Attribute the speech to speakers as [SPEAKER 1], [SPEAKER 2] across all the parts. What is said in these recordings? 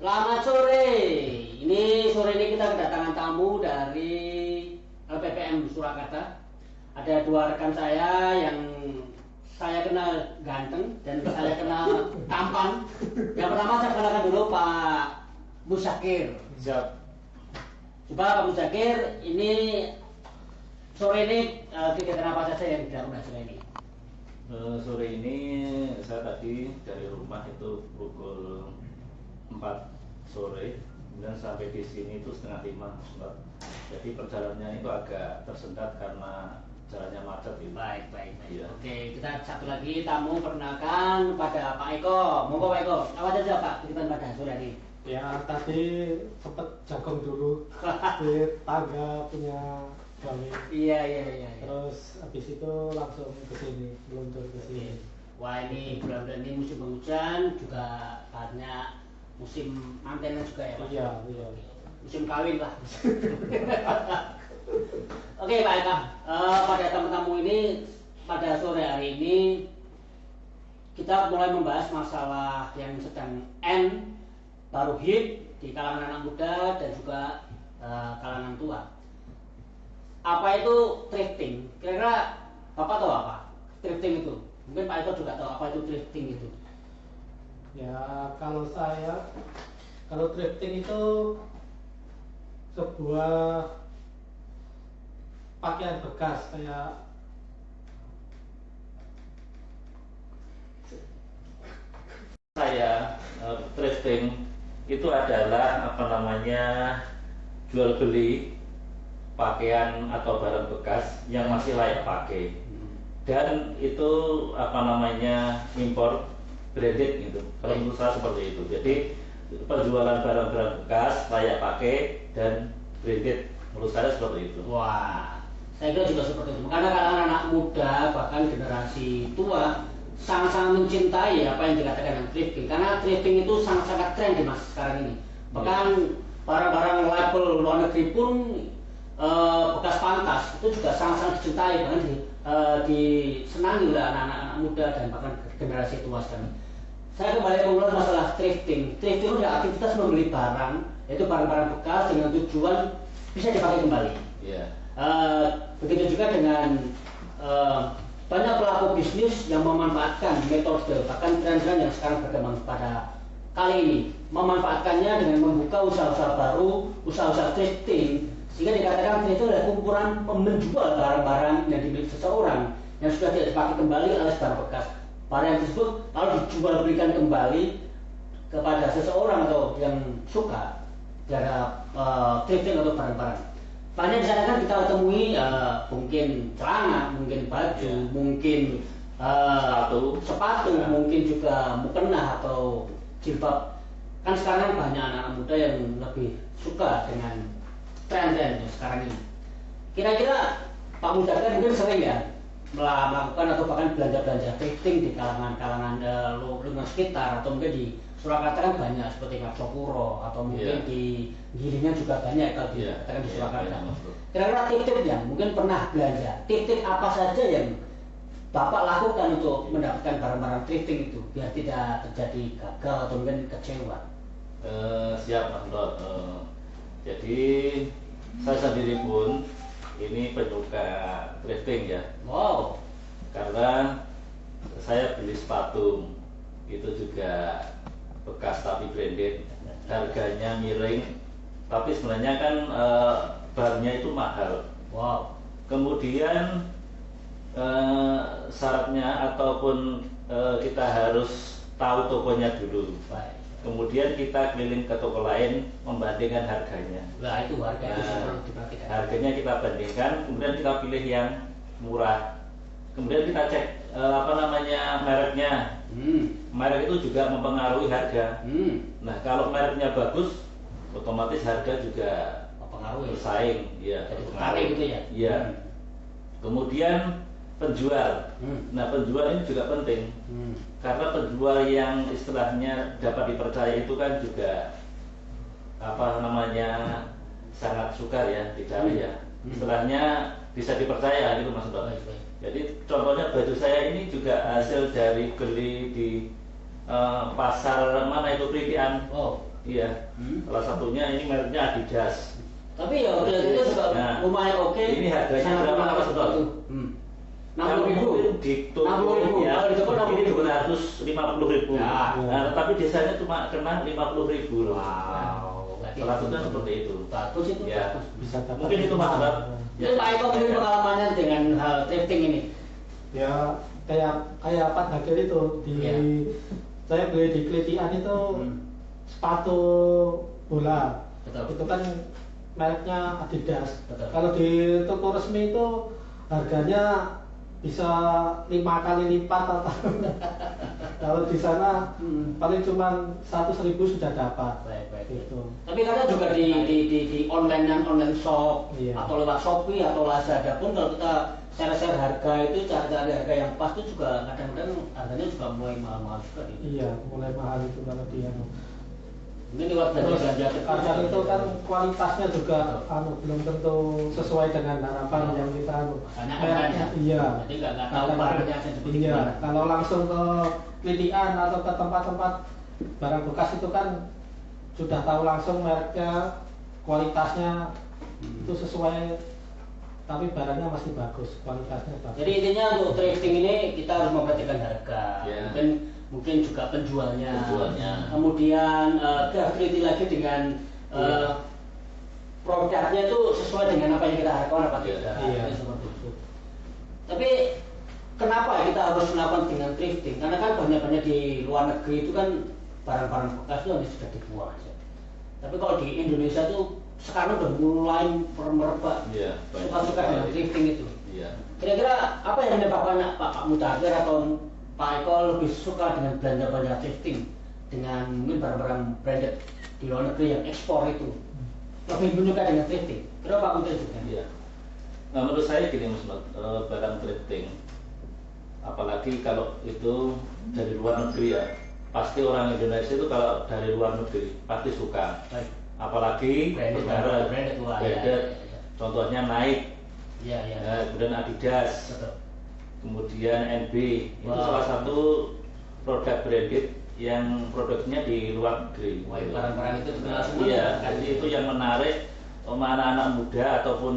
[SPEAKER 1] Selamat sore. Sore ini kita kedatangan tamu dari LPPM Surakarta. Ada dua rekan saya yang saya kenal ganteng dan saya kenal tampan. Yang pertama saya kenalkan dulu Pak Musyakir.
[SPEAKER 2] Siap.
[SPEAKER 1] Coba Pak Musyakir, ini sore ini kegiatan apa saja yang dilakukan sore ini?
[SPEAKER 2] Sore ini saya tadi dari rumah itu pukul 4 sore, kemudian sampai di sini itu setengah 5. Jadi perjalanannya itu agak tersendat karena jalannya macet itu.
[SPEAKER 1] Baik.
[SPEAKER 2] Iya.
[SPEAKER 1] Oke, kita satu lagi tamu, perkenalkan pada Pak Eko. Monggo Pak Eko, apa saja Pak kegiatan pada sore ini?
[SPEAKER 3] Ya tadi sempet jagung dulu di tangga punya gawe.
[SPEAKER 1] Iya.
[SPEAKER 3] Terus habis itu langsung ke sini, meluncur ke sini.
[SPEAKER 1] Wah, ini bulan-bulan ini musim penghujan, juga banyak musim mantenan juga ya Pak?
[SPEAKER 3] Iya.
[SPEAKER 1] Musim kawin lah. Oke Pak Eka, pada tamu-tamu ini pada sore hari ini kita mulai membahas masalah yang sedang baru hit di kalangan anak muda dan juga kalangan tua. Apa itu thrifting? Kira-kira Bapak tahu apa thrifting itu? Mungkin Pak Eko juga tahu apa itu thrifting itu.
[SPEAKER 3] Ya kalau thrifting itu sebuah pakaian bekas kayak
[SPEAKER 2] Saya thrifting itu adalah jual beli pakaian atau barang bekas yang masih layak pakai, dan itu impor branded gitu. Kalau menurut saya seperti itu. Jadi penjualan barang-barang bekas layak pakai dan branded, menurut saya seperti itu.
[SPEAKER 1] Wah, saya kira juga seperti itu. Karena kalangan anak muda bahkan generasi tua sangat-sangat mencintai apa yang dikatakan dengan thrifting. Karena thrifting itu sangat-sangat tren di masa sekarang ini. Bahkan barang-barang label luar negeri pun bekas pantas itu juga sangat-sangat dicintai, bahkan disenangi oleh anak-anak muda dan bahkan generasi tua sekarang. Saya kembali mengulas masalah thrifting. Thrifting adalah aktivitas membeli barang, yaitu barang-barang bekas dengan tujuan bisa dipakai kembali.
[SPEAKER 2] Iya.
[SPEAKER 1] Begitu juga dengan banyak pelaku bisnis yang memanfaatkan metode bahkan tren-tren yang sekarang berkembang pada kali ini, memanfaatkannya dengan membuka usaha-usaha baru, usaha-usaha thrifting, sehingga dikatakan itu adalah kumpulan menjual barang-barang yang dimiliki seseorang yang sudah tidak dipakai kembali alias barang bekas. Barang yang tersebut lalu dijual belikan kembali kepada seseorang atau yang suka terhadap thrifting atau barang-barang. Banyak di sana kan kita temui mungkin celana, mungkin baju, mungkin sepatu, mungkin juga mukena atau jilbab. Kan sekarang banyak anak-anak muda yang lebih suka dengan tren-tren sekarang ini. Kira-kira Pak Musyakir mungkin sering ya melakukan atau bahkan belanja-belanja thrifting di kalangan lingkungan sekitar, atau mungkin di Surakarta kan banyak seperti Ngarsopuro atau mungkin di Gilingan juga banyak kalau dikatakan di Surakarta. Kira-kira tip-tipnya mungkin pernah belanja, tip-tip apa saja yang Bapak lakukan untuk mendapatkan barang-barang thrifting itu biar tidak terjadi gagal atau mungkin kecewa?
[SPEAKER 2] Siap Mas Dot. Jadi saya sendiri pun ini penyuka thrifting ya.
[SPEAKER 1] Wow.
[SPEAKER 2] Karena saya beli sepatu itu juga bekas tapi branded, harganya miring, tapi sebenarnya kan bahannya itu mahal.
[SPEAKER 1] Wow.
[SPEAKER 2] Kemudian syaratnya ataupun kita harus tahu tokonya dulu.
[SPEAKER 1] Baik.
[SPEAKER 2] Kemudian kita keliling ke toko lain membandingkan harganya.
[SPEAKER 1] Nah itu harga itu perlu diperhatikan.
[SPEAKER 2] Harganya kita bandingkan, kemudian kita pilih yang murah. Kemudian kita cek mereknya. Merek itu juga mempengaruhi harga. Nah kalau mereknya bagus, otomatis harga juga
[SPEAKER 1] Mempengaruhi.
[SPEAKER 2] bersaing. Ya,
[SPEAKER 1] Jadi tertarik gitu ya.
[SPEAKER 2] Iya. Kemudian penjual. Nah penjual ini juga penting. Karena penjual yang istilahnya dapat dipercaya itu kan juga sangat sukar ya dicari ya. Istilahnya bisa dipercaya gitu Mas Dok. Jadi contohnya baju saya ini juga hasil dari beli di pasar mana itu Pritian.
[SPEAKER 1] Oh.
[SPEAKER 2] Iya. Salah satunya ini mereknya Adidas.
[SPEAKER 1] Tapi ya udah itu juga
[SPEAKER 2] Nah,
[SPEAKER 1] lumayan oke.
[SPEAKER 2] ini harganya berapa Mas Betul?
[SPEAKER 1] 60.000
[SPEAKER 2] di toko
[SPEAKER 1] 60.000.
[SPEAKER 2] ya,
[SPEAKER 1] Kalau di toko
[SPEAKER 2] ini
[SPEAKER 1] 60.000.
[SPEAKER 2] 250.000.
[SPEAKER 1] Ya.
[SPEAKER 2] Nah, tetapi desanya cuma kena 50.000 loh.
[SPEAKER 1] Wow.
[SPEAKER 2] Nah, salah satunya seperti itu.
[SPEAKER 1] Bagus itu.
[SPEAKER 2] Ya.
[SPEAKER 1] Bagus.
[SPEAKER 3] Bisa dapat.
[SPEAKER 2] Mungkin itu Mas Betul.
[SPEAKER 1] Itu Pak Eko sendiri pengalamannya dengan hal thrifting ini.
[SPEAKER 3] Ya kayak Pak Dagil itu di
[SPEAKER 1] Iya.
[SPEAKER 3] saya beli di Klitian itu sepatu bola.
[SPEAKER 1] Betul.
[SPEAKER 3] Itu kan mereknya Adidas.
[SPEAKER 1] Betul.
[SPEAKER 3] Kalau di toko resmi itu harganya bisa 5 kali lipat atau kalau di sana paling cuma 100.000 sudah dapat.
[SPEAKER 1] Baik.
[SPEAKER 3] Gitu.
[SPEAKER 1] Tapi kadang juga di online shop
[SPEAKER 3] Iya.
[SPEAKER 1] atau lewat Shopee atau Lazada pun kalau kita share harga itu cari harga yang pas itu juga kadang-kadang harganya juga mulai mahal-mahal juga gitu.
[SPEAKER 3] Iya, mulai mahal itu kalau dia.
[SPEAKER 1] Mungkin lewat
[SPEAKER 3] Terus
[SPEAKER 1] belanja
[SPEAKER 3] kadang itu kan kualitasnya juga belum tentu sesuai dengan harapan yang kita
[SPEAKER 1] Banyak
[SPEAKER 3] mereknya. Iya.
[SPEAKER 1] Jadi nggak tahu
[SPEAKER 3] Kadang-kadang-
[SPEAKER 1] barangnya seperti
[SPEAKER 3] iya.
[SPEAKER 1] gimana.
[SPEAKER 3] Kalau langsung ke Klitian atau ke tempat-tempat barang bekas itu kan sudah tahu langsung mereknya, kualitasnya itu sesuai, tapi barangnya masih bagus, kualitasnya bagus.
[SPEAKER 1] Jadi intinya untuk thrifting ini kita harus memperhatikan harga,
[SPEAKER 2] Ya.
[SPEAKER 1] mungkin juga penjualnya. Kemudian kita harus teliti lagi dengan produknya itu sesuai dengan apa yang kita harapkan apa tidak.
[SPEAKER 3] Iya.
[SPEAKER 1] Itu seperti itu. Tapi kenapa kita harus melakukan dengan thrifting? Karena kan banyak-banyak di luar negeri itu kan barang-barang bekas itu hanya sudah dibuang aja. Tapi kalau di Indonesia itu sekarang udah mulai merebak
[SPEAKER 2] Iya, baik.
[SPEAKER 1] suka-suka dengan thrifting itu.
[SPEAKER 2] Iya.
[SPEAKER 1] Kira-kira apa yang menyebabkan Pak Mutakhir atau Pak Eko lebih suka dengan belanja-belanja thrifting dengan mungkin barang-barang branded di luar negeri yang ekspor itu lebih menyukai dengan thrifting? Kenapa Pak Mutakhir juga?
[SPEAKER 2] Iya. Nah, menurut saya gini Mas Mat, barang thrifting, apalagi kalau itu dari luar negeri ya, pasti orang Indonesia itu kalau dari luar negeri pasti suka.
[SPEAKER 1] Baik.
[SPEAKER 2] Apalagi
[SPEAKER 1] Branded,
[SPEAKER 2] merek,
[SPEAKER 1] branded, wah,
[SPEAKER 2] branded.
[SPEAKER 1] ya.
[SPEAKER 2] Contohnya Nike,
[SPEAKER 1] Iya, iya.
[SPEAKER 2] kemudian Adidas,
[SPEAKER 1] Betul.
[SPEAKER 2] kemudian NB. Itu
[SPEAKER 1] Wow.
[SPEAKER 2] salah satu produk branded yang produknya di luar negeri.
[SPEAKER 1] Wah, barang-barang itu terkenal semua.
[SPEAKER 2] Iya,
[SPEAKER 1] ya?
[SPEAKER 2] jadi itu yang menarik anak-anak muda ataupun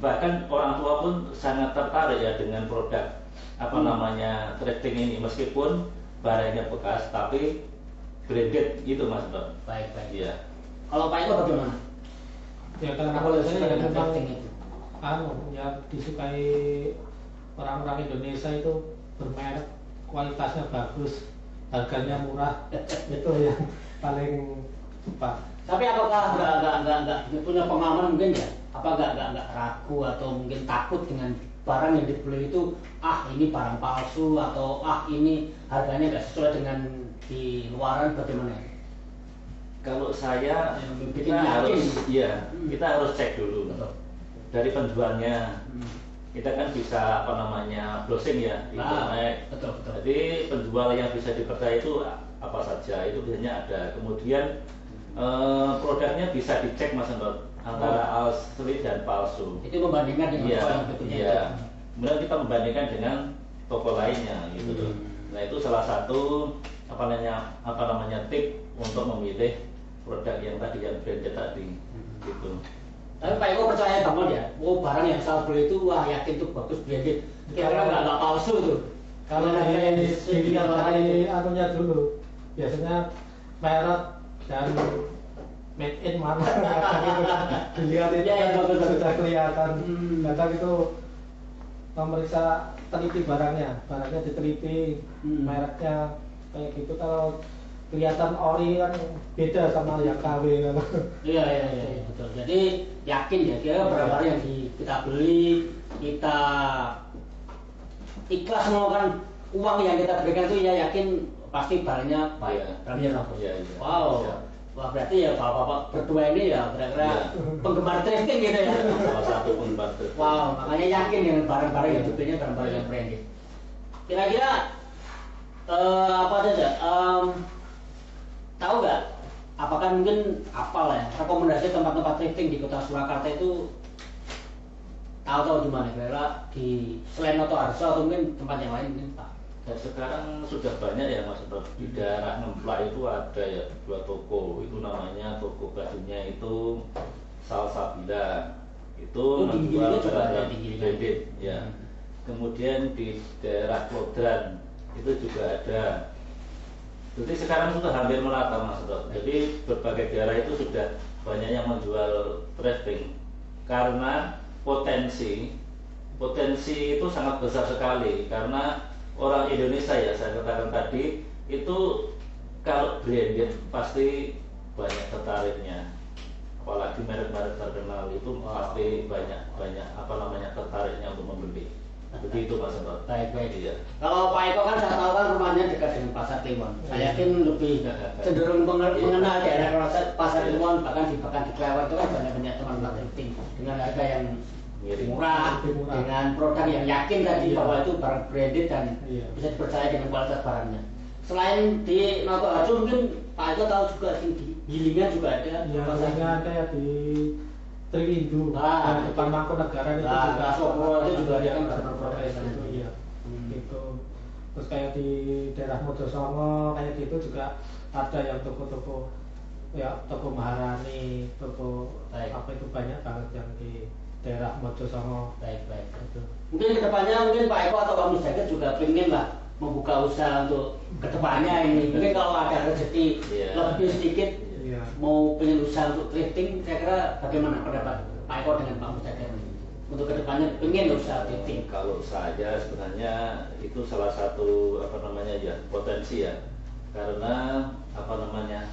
[SPEAKER 2] bahkan orang tua pun sangat tertarik ya dengan produk namanya thrifting ini, meskipun barangnya bekas tapi branded itu Mas Bro.
[SPEAKER 1] Baik.
[SPEAKER 2] Iya.
[SPEAKER 1] Kalau Pak Eko bagaimana?
[SPEAKER 3] Ya
[SPEAKER 1] Kenapa
[SPEAKER 3] kalau
[SPEAKER 1] lebih
[SPEAKER 3] saya
[SPEAKER 1] suka
[SPEAKER 3] ya
[SPEAKER 1] dengan
[SPEAKER 3] memang
[SPEAKER 1] thrifting itu?
[SPEAKER 3] ya disukai orang-orang Indonesia itu bermerek, kualitasnya bagus, harganya murah, itu yang paling suka.
[SPEAKER 1] Tapi apakah nggak punya pengalaman mungkin ya? Apa nggak ragu atau mungkin takut dengan barang yang dibeli itu ini barang palsu atau ini harganya nggak sesuai dengan di luaran bagaimana?
[SPEAKER 2] Kalau saya
[SPEAKER 1] Yang
[SPEAKER 2] kita
[SPEAKER 1] bikin yakin.
[SPEAKER 2] harus
[SPEAKER 1] Hmm.
[SPEAKER 2] kita harus cek dulu
[SPEAKER 1] Betul.
[SPEAKER 2] dari penjualnya. Kita kan bisa browsing ya di internet.
[SPEAKER 1] Betul.
[SPEAKER 2] Jadi penjual yang bisa dipercaya itu apa saja, itu biasanya ada. Kemudian produknya bisa dicek Mas Endot antara asli dan palsu.
[SPEAKER 1] Itu membandingkan dengan
[SPEAKER 2] Iya,
[SPEAKER 1] toko yang berikutnya.
[SPEAKER 2] iya. Kemudian kita membandingkan dengan toko lainnya gitu loh. Nah, itu salah satu apa namanya tip untuk memilih produk yang tadi yang branded tadi gitu.
[SPEAKER 1] Tapi Pak Eko percaya banget ya, barang yang saya beli itu yakin itu bagus branded. Kira-kira nggak palsu tuh.
[SPEAKER 3] Kalau dilihat dari anunya dulu, biasanya merek dan made in mana gitu kan. Dilihat itu
[SPEAKER 1] Ya,
[SPEAKER 3] kan
[SPEAKER 1] betul.
[SPEAKER 3] sudah kelihatan. Kadang itu memeriksa teliti barangnya diteliti, mereknya kayak gitu. Kalau kelihatan ori kan beda sama yang KW kan.
[SPEAKER 1] Iya, betul. Jadi yakin ya, kira barang-barang yang kita beli, kita ikhlas mengeluarkan uang yang kita berikan itu ya yakin pasti barangnya baik,
[SPEAKER 2] Iya.
[SPEAKER 1] barangnya bagus.
[SPEAKER 2] Iya.
[SPEAKER 1] Wow,
[SPEAKER 2] Iya.
[SPEAKER 1] wah berarti ya bapak-bapak berdua ini ya kira-kira penggemar thrifting gitu ya.
[SPEAKER 2] Salah satu penggemar thrifting.
[SPEAKER 1] Wow, makanya yakin dengan barang-barang yang dibelinya barang-barang yang branded. Kira-kira apa saja? Tahu nggak? Apakah mungkin ya rekomendasi tempat-tempat thrifting di Kota Surakarta itu tahu di mana? Kira-kira di selain Notoharjo atau mungkin tempat yang lain mungkin Pak
[SPEAKER 2] Dan sekarang sudah banyak ya Mas Bro. Di daerah Ngemplak itu ada ya 2 toko. Itu namanya toko bajunya itu Salsabila. Itu
[SPEAKER 1] di
[SPEAKER 2] menjual
[SPEAKER 1] Gilingan juga ada,
[SPEAKER 2] barang
[SPEAKER 1] di Gilingan.
[SPEAKER 2] branded ya. Kemudian di daerah Klodran itu juga ada. Jadi sekarang sudah hampir merata Mas Bro. Jadi berbagai daerah itu sudah banyak yang menjual thrifting karena potensi itu sangat besar sekali karena orang Indonesia ya saya katakan tadi itu kalau branded pasti banyak tertariknya, apalagi merek-merek terkenal itu pasti banyak apa namanya tertariknya untuk membeli. Begitu Mas Anton.
[SPEAKER 1] Baik.
[SPEAKER 2] Iya.
[SPEAKER 1] Kalau Pak Eko kan saya tahu kan rumahnya dekat dengan Pasar Kliwon. Saya yakin lebih cenderung mengenal daerah Pasar Kliwon, bahkan di Klewer itu kan banyak teman-teman thrifting dengan harga yang murah, dengan produk yang yakin tadi bahwa itu barang branded dan bisa dipercaya dengan kualitas barangnya. Selain di Noto Harjo mungkin Pak Eko tahu juga di Gilingan juga ada.
[SPEAKER 3] Ya, Gilingan ada ya di Triwindu, yang depan Mangkunegaran itu juga.
[SPEAKER 1] Sokro itu juga ada kan
[SPEAKER 3] produk itu, iya. Gitu. Terus kayak di daerah Mojosongo kayak gitu juga ada yang toko-toko ya toko Maharani, toko apa itu banyak banget yang di daerah Mojosongo.
[SPEAKER 1] Baik.
[SPEAKER 3] Itu.
[SPEAKER 1] Mungkin kedepannya mungkin Pak Eko atau Pak Musjagat juga pengen lah membuka usaha untuk kedepannya ini. Mungkin kalau ada rezeki lebih sedikit, mau pengen usaha untuk thrifting, saya kira bagaimana pendapat Pak Eko dengan Pak Musjagat untuk kedepannya pengen usaha thrifting?
[SPEAKER 2] Kalau saya sebenarnya itu salah satu apa namanya ya potensi ya, karena apa namanya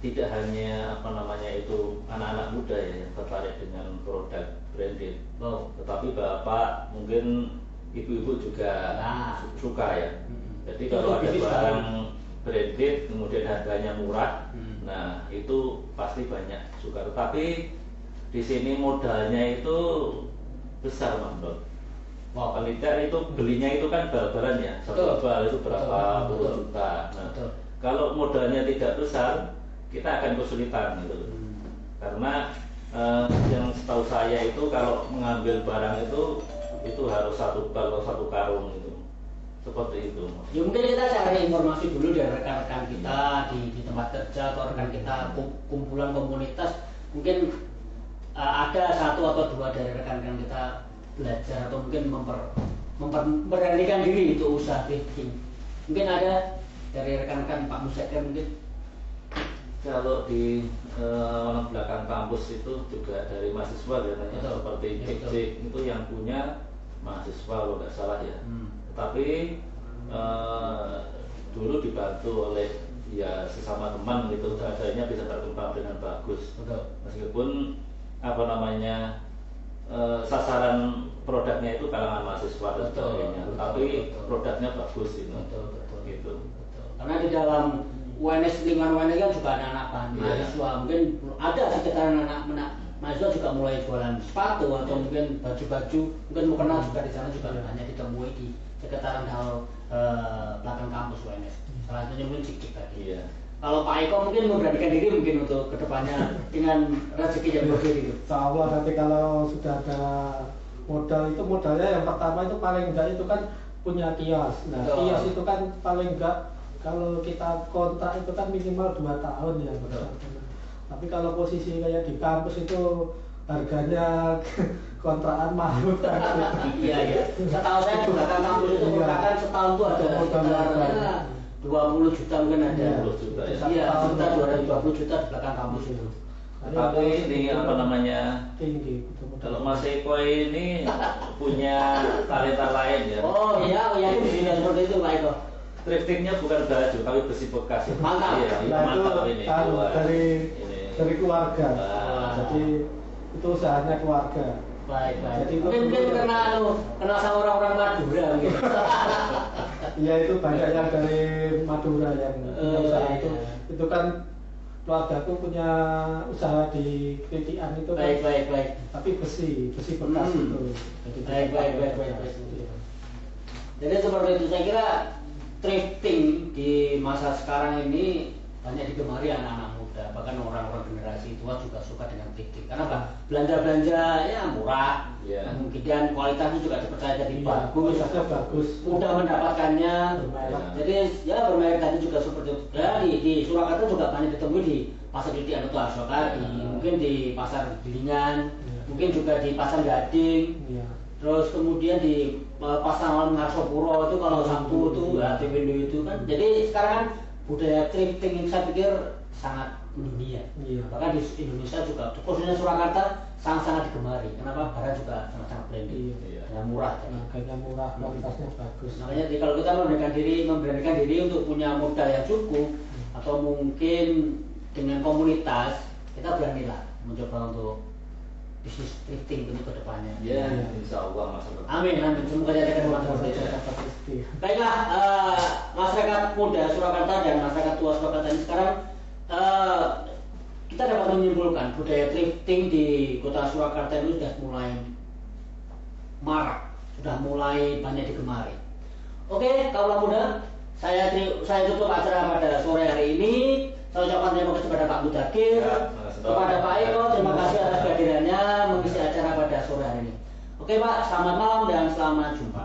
[SPEAKER 2] tidak hanya apa namanya itu anak-anak muda ya yang tertarik dengan produk branded, tetapi bapak mungkin ibu-ibu juga suka ya. Jadi kalau ada barang branded kemudian harganya murah, nah itu pasti banyak suka. Tetapi di sini modalnya itu besar Mas Bro. Paling tidak itu belinya itu kan bal-balan ya, satu bal itu berapa puluh juta. Nah, kalau modalnya tidak besar, kita akan kesulitan gitu. Karena yang setahu saya itu kalau mengambil barang itu harus satu bal atau satu karung itu. Seperti itu.
[SPEAKER 1] Ya mungkin kita cari informasi dulu dari rekan-rekan kita di tempat kerja atau rekan kita kumpulan komunitas, mungkin ada satu atau dua dari rekan-rekan kita belajar atau mungkin memberanikan diri untuk usaha thrifting. Mungkin ada dari rekan-rekan Pak Musyaker mungkin.
[SPEAKER 2] Kalau di belakang kampus itu juga dari mahasiswa katanya seperti Cik itu yang punya mahasiswa kalau nggak salah ya. Tapi dulu dibantu oleh ya sesama teman gitu, adanya bisa berkembang dengan bagus. Meskipun apa namanya sasaran produknya itu kalangan mahasiswa dan sebagainya, tapi produknya bagus ini. Gitu.
[SPEAKER 1] Karena di dalam UNS lingkungan UNS kan juga ada anak mahasiswa, mungkin ada sekitaran anak mahasiswa juga mulai jualan sepatu atau mungkin baju-baju, mungkin mukena juga di sana juga banyak ditemui di sekitaran hal belakang kampus UNS. Salah satunya mungkin Cik tadi. Kalau Pak Eko mungkin memberanikan diri mungkin untuk kedepannya dengan rezeki yang berbeda itu.
[SPEAKER 3] Insya Allah nanti kalau sudah ada modal itu modalnya yang pertama itu paling enggak itu kan punya kios. Nah kios itu kan paling enggak kalau kita kontrak itu kan minimal 2 tahun ya. Tapi kalau posisi kayak di kampus itu harganya kontrakan mahal kan.
[SPEAKER 1] Iya. Setahu saya di belakang kampus itu kontrakan setahun itu ada sekitar 20 juta mungkin ada.
[SPEAKER 2] 20 juta ya.
[SPEAKER 1] Iya, 220 juta di belakang kampus itu.
[SPEAKER 2] Tapi ini apa namanya?
[SPEAKER 3] Tinggi.
[SPEAKER 2] Kalau Mas Eko ini punya talenta lain ya.
[SPEAKER 1] Oh iya, itu bisa seperti itu Pak Eko.
[SPEAKER 2] Thriftingnya bukan baju, tapi besi bekas.
[SPEAKER 1] Mantap.
[SPEAKER 2] Iya, mantap ini.
[SPEAKER 3] Dari keluarga. Jadi itu usahanya keluarga.
[SPEAKER 1] Baik. Jadi mungkin kenal sama orang-orang Madura gitu.
[SPEAKER 3] Iya itu banyak yang dari Madura yang punya usaha itu. Itu kan keluarga tuh punya usaha di Kritian itu.
[SPEAKER 1] Baik.
[SPEAKER 3] Tapi besi bekas itu.
[SPEAKER 1] Baik. Jadi seperti itu, saya kira thrifting di masa sekarang ini banyak digemari anak-anak muda. muda, bahkan orang-orang generasi tua juga suka dengan thrifting. Karena apa? Belanja-belanja ya murah, kemudian kualitasnya juga dipercaya jadi bagus, mudah mendapatkannya. Jadi ya bermerek tadi juga seperti itu. Ya, di Surakarta juga banyak ditemui di pasar Titik atau Asokar, mungkin di pasar Gilingan, mungkin juga di pasar Gading. Terus kemudian di pasar Malam Ngarsopuro itu kalau Sabtu itu di Windu itu kan. Jadi sekarang kan budaya thrifting ini saya pikir sangat mendunia. Bahkan di Indonesia juga, khususnya Surakarta sangat-sangat digemari. Kenapa? Barang juga sangat-sangat branding, murah.
[SPEAKER 3] Harganya murah, kualitasnya bagus.
[SPEAKER 1] Makanya kalau kita memberanikan diri untuk punya modal yang cukup atau mungkin dengan komunitas, kita beranilah mencoba untuk bisnis thrifting untuk kedepannya.
[SPEAKER 2] Ya, insya Allah Mas.
[SPEAKER 1] Amin, amin. Semoga jadi seperti itu. Baiklah, masyarakat muda Surakarta dan masyarakat tua Surakarta ini sekarang kita dapat menyimpulkan budaya thrifting di kota Surakarta itu sudah mulai marak, sudah mulai banyak digemari. Oke, kaula muda, saya tutup acara pada sore hari ini. Saya ucapkan terima kasih kepada Pak Mudakir, kepada Pak Eko, terima kasih atas kehadirannya mengisi acara pada sore hari ini. Oke Pak, selamat malam dan selamat jumpa.